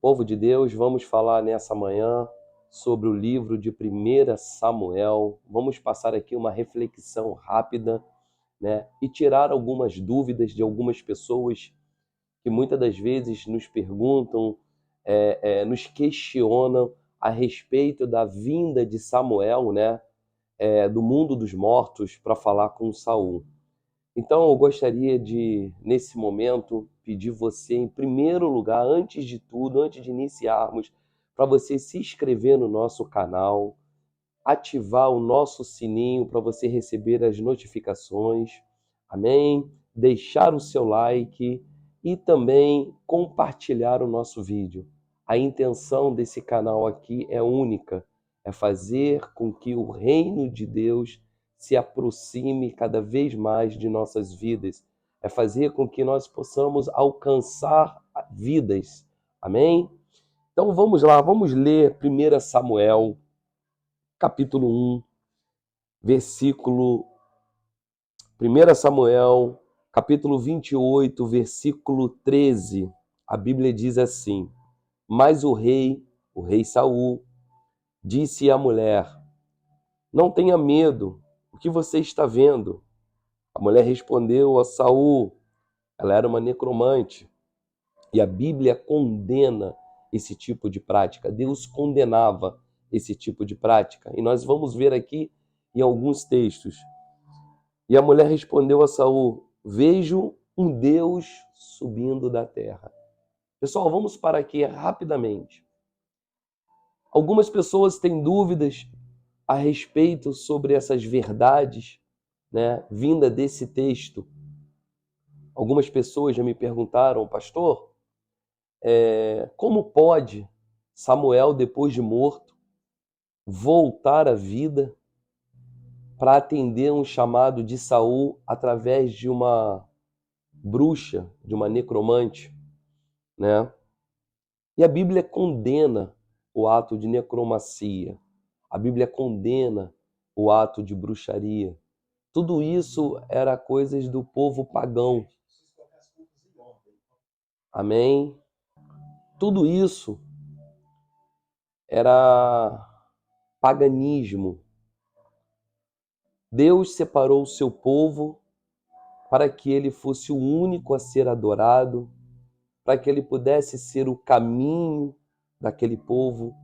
Povo de Deus, vamos falar nessa manhã sobre o livro de 1 Samuel. Vamos passar aqui uma reflexão rápida, né? E tirar algumas dúvidas de algumas pessoas que muitas das vezes nos perguntam, nos questionam a respeito da vinda de Samuel, né? Do mundo dos mortos para falar com Saul. Então eu gostaria de, nesse momento, pedir você, em primeiro lugar, antes de tudo, antes de iniciarmos, para você se inscrever no nosso canal, ativar o nosso sininho para você receber as notificações, amém? Deixar o seu like e também compartilhar o nosso vídeo. A intenção desse canal aqui é única, é fazer com que o reino de Deus se aproxime cada vez mais de nossas vidas, é fazer com que nós possamos alcançar vidas, amém? Então vamos lá, vamos ler 1 Samuel, capítulo 1, versículo 1 Samuel, capítulo 28, versículo 13. A Bíblia diz assim: Mas o rei Saul, disse à mulher: Não tenha medo, o que você está vendo? A mulher respondeu a Saul, ela era uma necromante, e a Bíblia condena esse tipo de prática. Deus condenava esse tipo de prática. E nós vamos ver aqui em alguns textos. E a mulher respondeu a Saul: Vejo um Deus subindo da terra. Pessoal, vamos parar aqui rapidamente. Algumas pessoas têm dúvidas a respeito sobre essas verdades, né, vinda desse texto. Algumas pessoas já me perguntaram, pastor, como pode Samuel, depois de morto, voltar à vida para atender um chamado de Saul através de uma bruxa, de uma necromante, né? E a Bíblia condena o ato de necromancia. A Bíblia condena o ato de bruxaria. Tudo isso era coisas do povo pagão. Amém? Tudo isso era paganismo. Deus separou o seu povo para que ele fosse o único a ser adorado, para que ele pudesse ser o caminho daquele povo,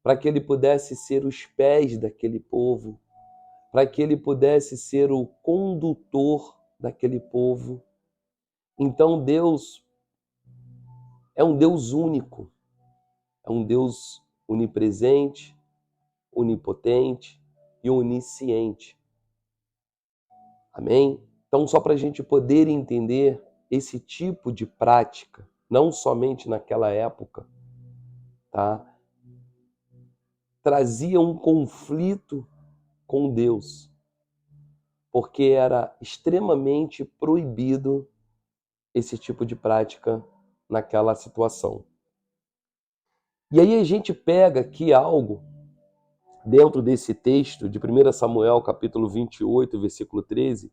para que ele pudesse ser os pés daquele povo, para que ele pudesse ser o condutor daquele povo. Então Deus é um Deus único, é um Deus onipresente, onipotente e onisciente. Amém? Então, só para a gente poder entender esse tipo de prática, não somente naquela época, tá? Trazia um conflito com Deus, porque era extremamente proibido esse tipo de prática naquela situação. E aí a gente pega aqui algo dentro desse texto de 1 Samuel, capítulo 28, versículo 13,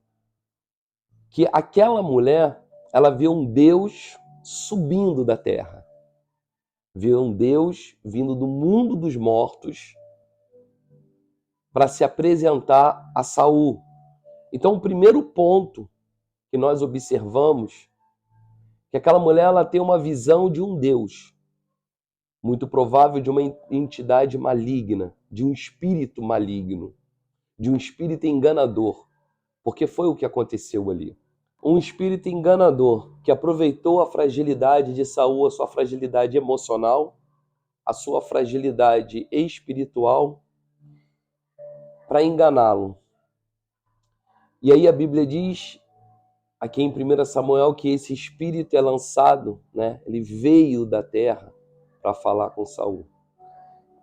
que aquela mulher, ela vê um Deus subindo da terra. Vê um Deus vindo do mundo dos mortos para se apresentar a Saul. Então, o primeiro ponto que nós observamos é que aquela mulher ela tem uma visão de um Deus, muito provável de uma entidade maligna, de um espírito maligno, de um espírito enganador, porque foi o que aconteceu ali. Um espírito enganador que aproveitou a fragilidade de Saul, a sua fragilidade emocional, a sua fragilidade espiritual, para enganá-lo. E aí a Bíblia diz, aqui em 1 Samuel, que esse espírito é lançado, né? Ele veio da terra para falar com Saul.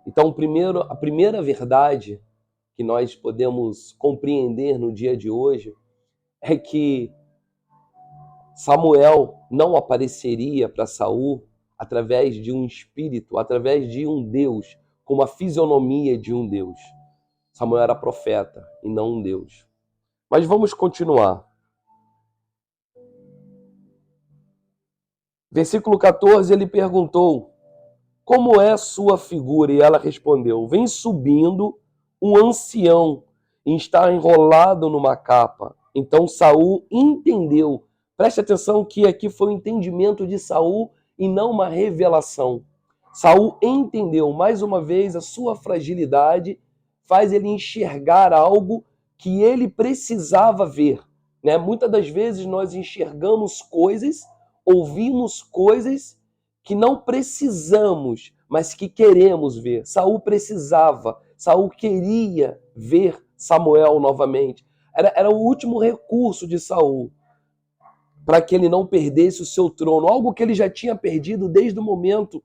Então, a primeira verdade que nós podemos compreender no dia de hoje é que Samuel não apareceria para Saul através de um espírito, através de um Deus, com a fisionomia de um Deus. Samuel era profeta e não um Deus. Mas vamos continuar. Versículo 14, ele perguntou: como é sua figura? E ela respondeu: vem subindo um ancião e está enrolado numa capa. Então Saul entendeu. Preste atenção que aqui foi um entendimento de Saul e não uma revelação. Saul entendeu, mais uma vez, a sua fragilidade faz ele enxergar algo que ele precisava ver. Né? Muitas das vezes nós enxergamos coisas, ouvimos coisas que não precisamos, mas que queremos ver. Saul precisava, Saul queria ver Samuel novamente. Era o último recurso de Saul para que ele não perdesse o seu trono, algo que ele já tinha perdido desde o momento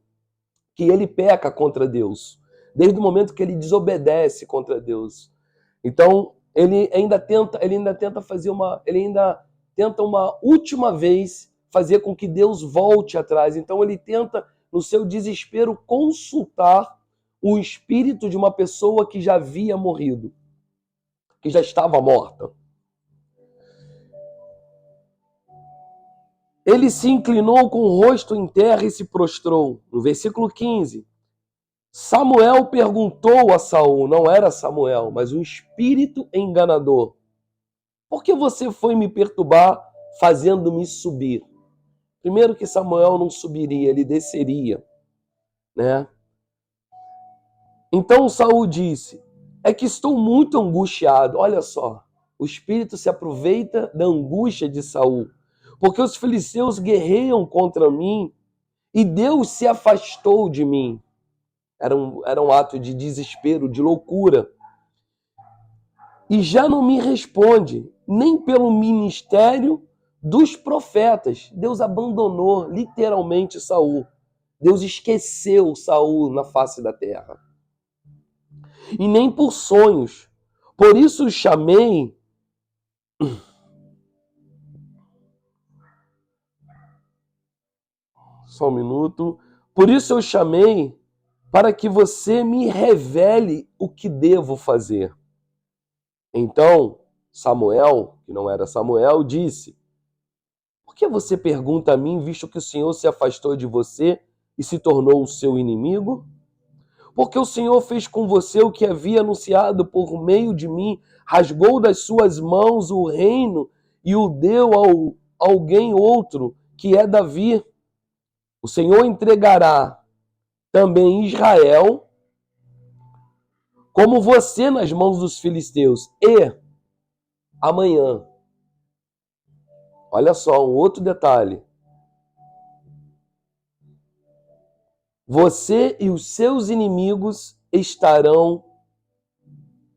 que ele peca contra Deus, desde o momento que ele desobedece contra Deus. Então, ele ainda tenta uma última vez fazer com que Deus volte atrás. Então ele tenta, no seu desespero, consultar o espírito de uma pessoa que já havia morrido, que já estava morta. Ele se inclinou com o rosto em terra e se prostrou. No versículo 15, Samuel perguntou a Saul, não era Samuel, mas um espírito enganador: por que você foi me perturbar fazendo-me subir? Primeiro que Samuel não subiria, ele desceria, né? Então Saul disse: é que estou muito angustiado. Olha só, o espírito se aproveita da angústia de Saul, porque os filisteus guerreiam contra mim e Deus se afastou de mim. Era um ato de desespero, de loucura. E já não me responde, nem pelo ministério dos profetas. Deus abandonou literalmente Saul. Deus esqueceu Saul na face da terra. E nem por sonhos. Por isso chamei... Só um minuto. Por isso eu chamei para que você me revele o que devo fazer. Então Samuel, que não era Samuel, disse: por que você pergunta a mim, visto que o Senhor se afastou de você e se tornou o seu inimigo? Porque o Senhor fez com você o que havia anunciado por meio de mim, rasgou das suas mãos o reino e o deu a alguém outro, que é Davi. O Senhor entregará também Israel como você nas mãos dos filisteus. E amanhã, olha só, um outro detalhe. Você e os seus inimigos estarão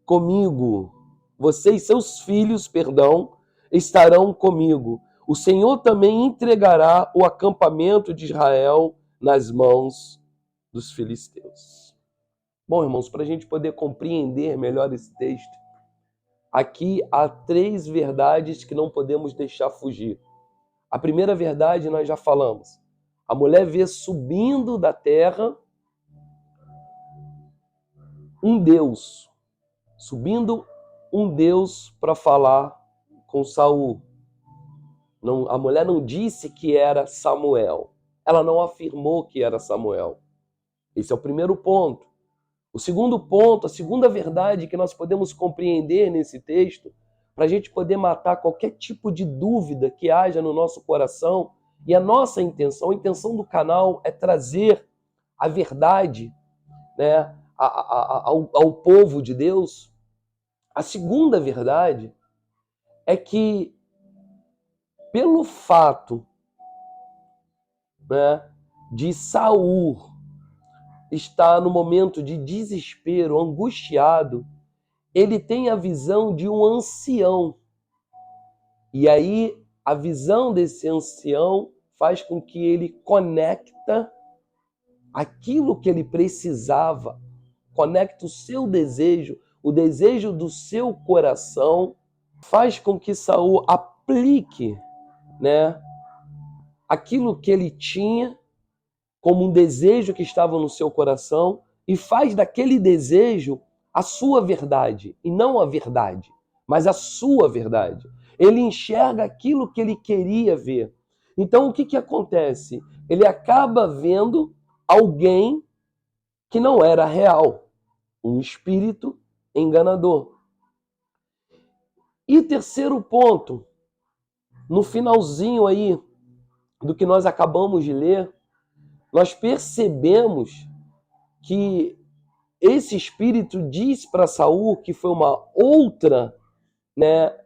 comigo. Você e seus filhos, estarão comigo. O Senhor também entregará o acampamento de Israel nas mãos dos filisteus. Bom, irmãos, para a gente poder compreender melhor esse texto, aqui há 3 verdades que não podemos deixar fugir. A primeira verdade nós já falamos. A mulher vê subindo da terra um Deus, subindo um Deus para falar com Saul. Não, a mulher não disse que era Samuel. Ela não afirmou que era Samuel. Esse é o primeiro ponto. O segundo ponto, a segunda verdade que nós podemos compreender nesse texto, para a gente poder matar qualquer tipo de dúvida que haja no nosso coração, e a nossa intenção, a intenção do canal é trazer a verdade, né, ao povo de Deus. A segunda verdade é que, pelo fato, né, de Saul estar no momento de desespero, angustiado, ele tem a visão de um ancião. E aí, a visão desse ancião faz com que ele conecta aquilo que ele precisava, conecta o seu desejo, o desejo do seu coração, faz com que Saul aplique, né, aquilo que ele tinha como um desejo que estava no seu coração e faz daquele desejo a sua verdade, e não a verdade, mas a sua verdade. Ele enxerga aquilo que ele queria ver. Então, o que acontece? Ele acaba vendo alguém que não era real, um espírito enganador. E terceiro ponto, no finalzinho aí do que nós acabamos de ler, nós percebemos que esse espírito diz para Saul que foi uma outra, né,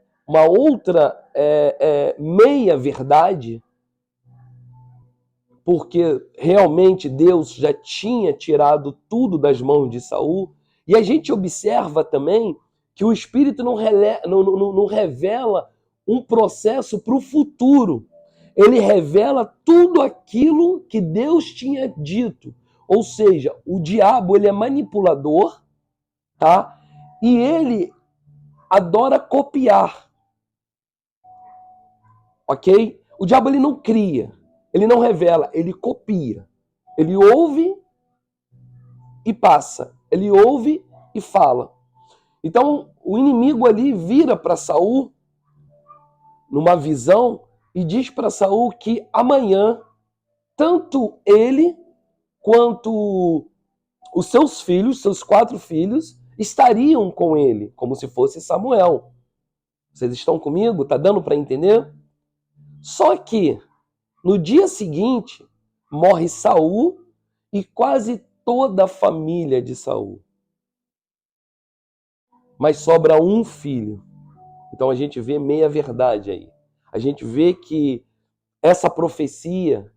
meia verdade, porque realmente Deus já tinha tirado tudo das mãos de Saul. E a gente observa também que o Espírito não revela um processo para o futuro. Ele revela tudo aquilo que Deus tinha dito. Ou seja, o diabo ele é manipulador, tá? E ele adora copiar, ok? O diabo ele não cria, ele não revela, ele copia. Ele ouve e passa. Ele ouve e fala. Então, o inimigo ali vira para Saul numa visão e diz para Saul que amanhã tanto ele quanto os seus filhos, seus 4 filhos, estariam com ele, como se fosse Samuel. Vocês estão comigo? Tá dando para entender? Só que no dia seguinte morre Saul e quase toda a família de Saul. Mas sobra um filho. Então a gente vê meia verdade aí. A gente vê que essa profecia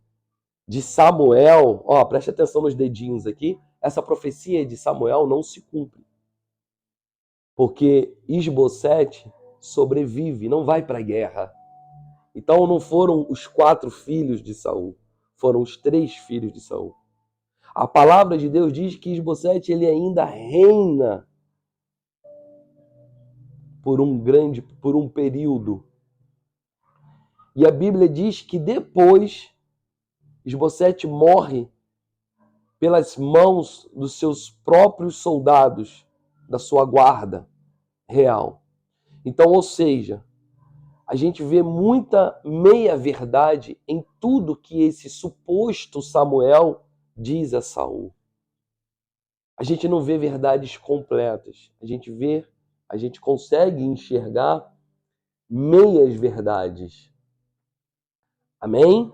de Samuel, ó, preste atenção nos dedinhos aqui, essa profecia de Samuel não se cumpre. Porque Isbosete sobrevive, não vai para a guerra. Então não foram os 4 filhos de Saul, foram os 3 filhos de Saul. A palavra de Deus diz que Isbosete ele ainda reina por um período. E a Bíblia diz que depois Isbosete morre pelas mãos dos seus próprios soldados, da sua guarda real. Então, ou seja, a gente vê muita meia-verdade em tudo que esse suposto Samuel diz a Saul. A gente não vê verdades completas. A gente consegue enxergar meias verdades. Amém?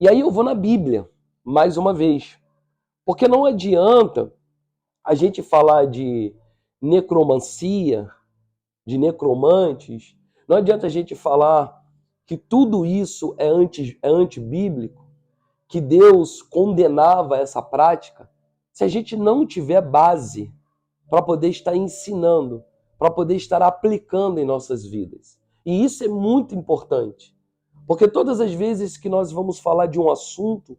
E aí eu vou na Bíblia, mais uma vez. Porque não adianta a gente falar de necromancia, de necromantes, não adianta a gente falar que tudo isso é antibíblico, que Deus condenava essa prática, se a gente não tiver base para poder estar ensinando, para poder estar aplicando em nossas vidas. E isso é muito importante, porque todas as vezes que nós vamos falar de um assunto,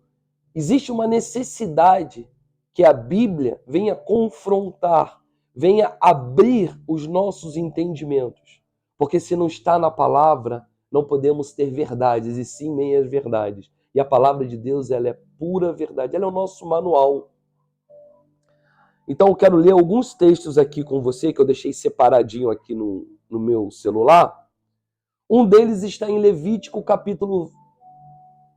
existe uma necessidade que a Bíblia venha confrontar, venha abrir os nossos entendimentos. Porque se não está na palavra, não podemos ter verdades, e sim meias verdades. E a palavra de Deus, ela é pura verdade, ela é o nosso manual. Então eu quero ler alguns textos aqui com você, que eu deixei separadinho aqui no meu celular. Um deles está em Levítico, capítulo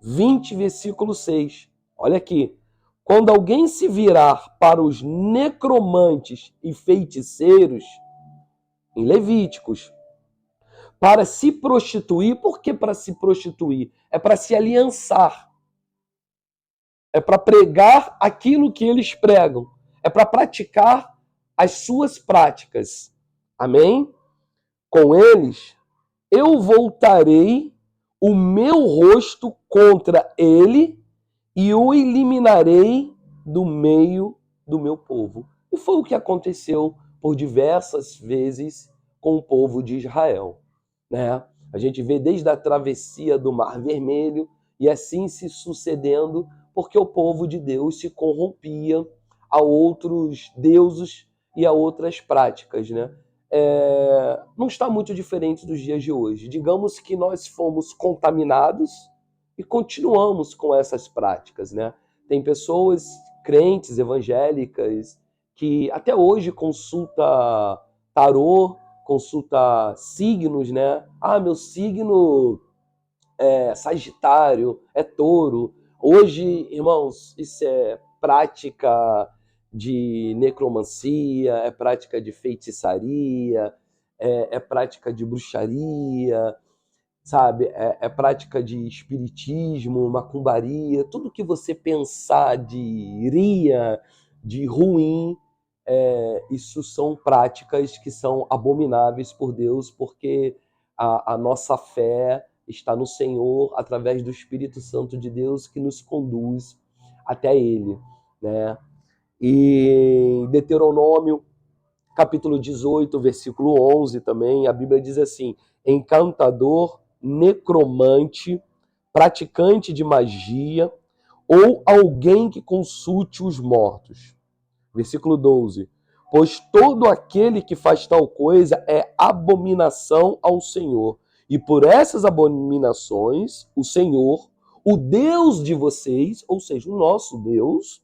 20, versículo 6. Olha aqui. Quando alguém se virar para os necromantes e feiticeiros, em Levíticos, para se prostituir, por que para se prostituir? É para se aliançar. É para pregar aquilo que eles pregam. É para praticar as suas práticas. Amém? Com eles, eu voltarei o meu rosto contra ele e o eliminarei do meio do meu povo. E foi o que aconteceu por diversas vezes com o povo de Israel, né? A gente vê desde a travessia do Mar Vermelho e assim se sucedendo, porque o povo de Deus se corrompia a outros deuses e a outras práticas, né? Não está muito diferente dos dias de hoje. Digamos que nós fomos contaminados e continuamos com essas práticas, né? Tem pessoas crentes, evangélicas, que até hoje consulta tarô, consulta signos, né? Ah, meu signo é Sagitário, é Touro. Hoje, irmãos, isso é prática de necromancia, é prática de feitiçaria, é prática de bruxaria, sabe? É prática de espiritismo, macumbaria, tudo que você pensar de iria, de ruim, isso são práticas que são abomináveis por Deus, porque a nossa fé está no Senhor através do Espírito Santo de Deus que nos conduz até Ele, né? E em Deuteronômio, capítulo 18, versículo 11 também, a Bíblia diz assim: encantador, necromante, praticante de magia ou alguém que consulte os mortos. Versículo 12: pois todo aquele que faz tal coisa é abominação ao Senhor. E por essas abominações, o Senhor, o Deus de vocês, ou seja, o nosso Deus,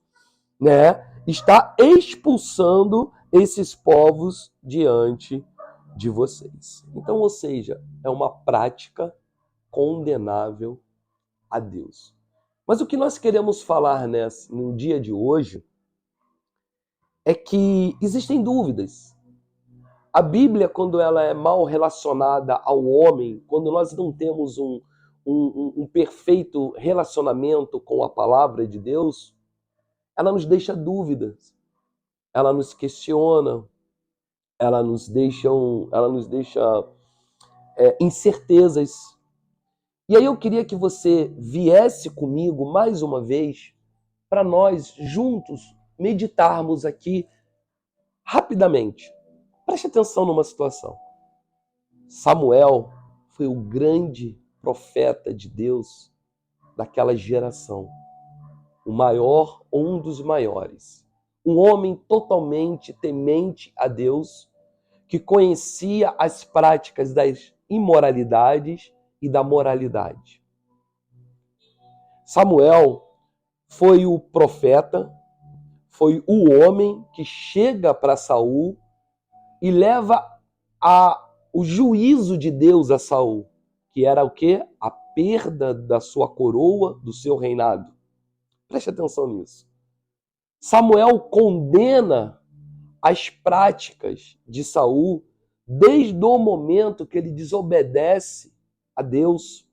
né, está expulsando esses povos diante de vocês. Então, ou seja, é uma prática condenável a Deus. Mas o que nós queremos falar no dia de hoje é que existem dúvidas. A Bíblia, quando ela é mal relacionada ao homem, quando nós não temos um perfeito relacionamento com a palavra de Deus, ela nos deixa dúvidas, ela nos questiona, ela nos deixa incertezas. E aí eu queria que você viesse comigo mais uma vez para nós juntos meditarmos aqui rapidamente. Preste atenção numa situação. Samuel foi o grande profeta de Deus daquela geração, o maior ou um dos maiores. Um homem totalmente temente a Deus, que conhecia as práticas das imoralidades e da moralidade. Samuel foi o profeta, foi o homem que chega para Saul e leva o juízo de Deus a Saul, que era o quê? A perda da sua coroa, do seu reinado. Preste atenção nisso. Samuel condena as práticas de Saul desde o momento que ele desobedece a Deus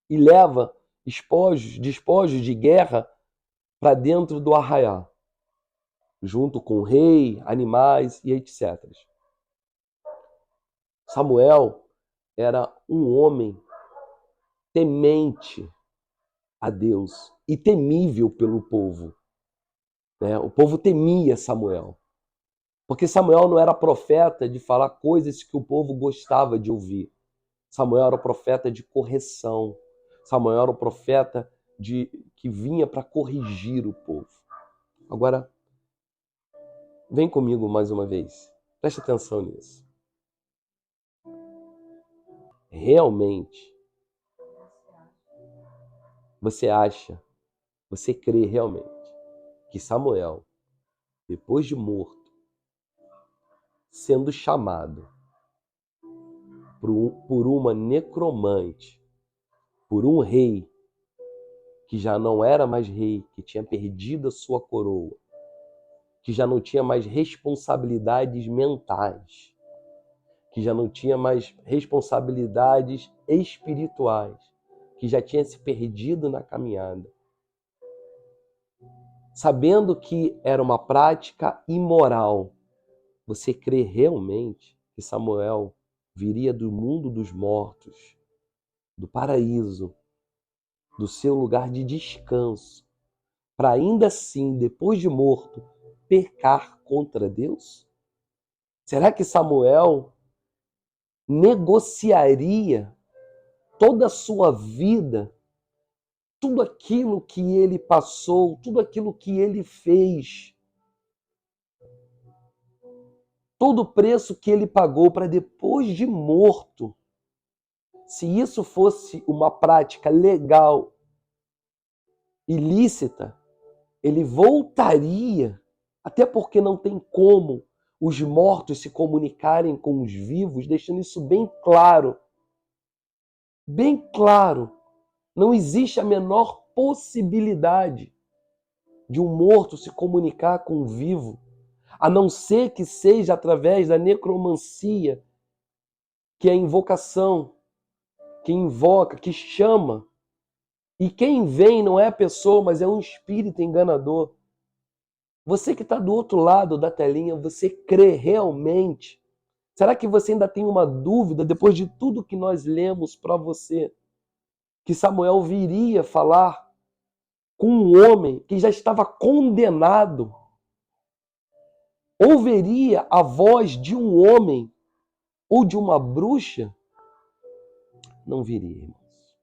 e leva despojos de guerra para dentro do arraial, junto com o rei, animais e etc. Samuel era um homem temente a Deus e temível pelo povo, né? O povo temia Samuel, porque Samuel não era profeta de falar coisas que o povo gostava de ouvir. Samuel era o profeta de correção. Samuel era o profeta que vinha para corrigir o povo. Agora, vem comigo mais uma vez. Preste atenção nisso. Realmente, você crê realmente que Samuel, depois de morto, sendo chamado por uma necromante, por um rei que já não era mais rei, que tinha perdido a sua coroa, que já não tinha mais responsabilidades mentais, que já não tinha mais responsabilidades espirituais, que já tinha se perdido na caminhada, sabendo que era uma prática imoral, você crê realmente que Samuel viria do mundo dos mortos, do paraíso, do seu lugar de descanso, para ainda assim, depois de morto, pecar contra Deus? Será que Samuel negociaria toda a sua vida, tudo aquilo que ele passou, tudo aquilo que ele fez, todo o preço que ele pagou para depois de morto, se isso fosse uma prática legal, ilícita, ele voltaria, até porque não tem como os mortos se comunicarem com os vivos, deixando isso bem claro. Bem claro. Não existe a menor possibilidade. de um morto se comunicar com um vivo, a não ser que seja através da necromancia, que é a invocação, que invoca, que chama. E quem vem não é a pessoa, mas é um espírito enganador. Você que está do outro lado da telinha, você crê realmente? Será que você ainda tem uma dúvida, depois de tudo que nós lemos para você, que Samuel viria falar com um homem que já estava condenado? Ouviria a voz de um homem ou de uma bruxa? Não viria, irmãos.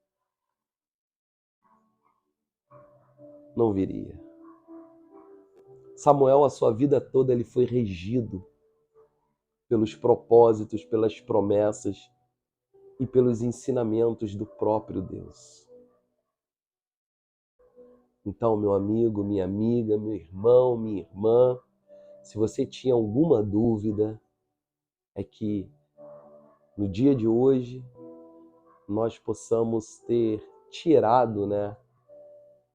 Não viria. Samuel, a sua vida toda, ele foi regido pelos propósitos, pelas promessas e pelos ensinamentos do próprio Deus. Então, meu amigo, minha amiga, meu irmão, minha irmã, se você tinha alguma dúvida, é que no dia de hoje nós possamos ter tirado, né,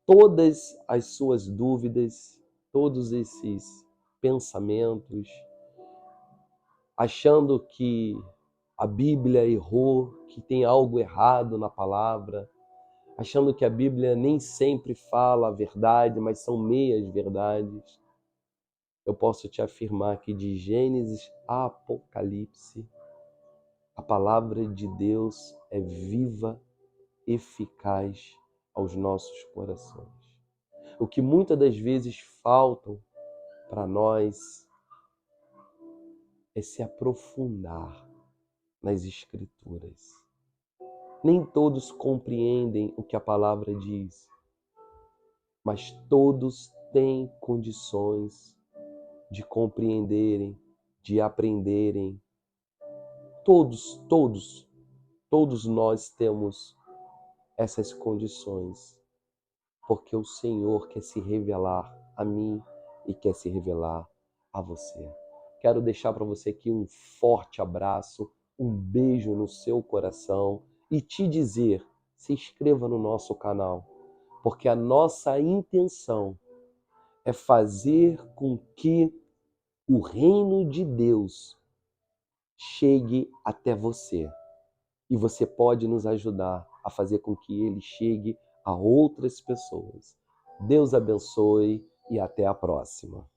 todas as suas dúvidas, todos esses pensamentos, achando que a Bíblia errou, que tem algo errado na palavra, achando que a Bíblia nem sempre fala a verdade, mas são meias verdades. Eu posso te afirmar que de Gênesis a Apocalipse, a palavra de Deus é viva, eficaz aos nossos corações. O que muitas das vezes faltam para nós é se aprofundar nas Escrituras. Nem todos compreendem o que a palavra diz, mas todos têm condições de compreenderem, de aprenderem. Todos nós temos essas condições, porque o Senhor quer se revelar a mim e quer se revelar a você. Quero deixar para você aqui um forte abraço, um beijo no seu coração e te dizer, se inscreva no nosso canal, porque a nossa intenção é fazer com que o reino de Deus chegue até você. E você pode nos ajudar a fazer com que ele chegue a outras pessoas. Deus abençoe e até a próxima.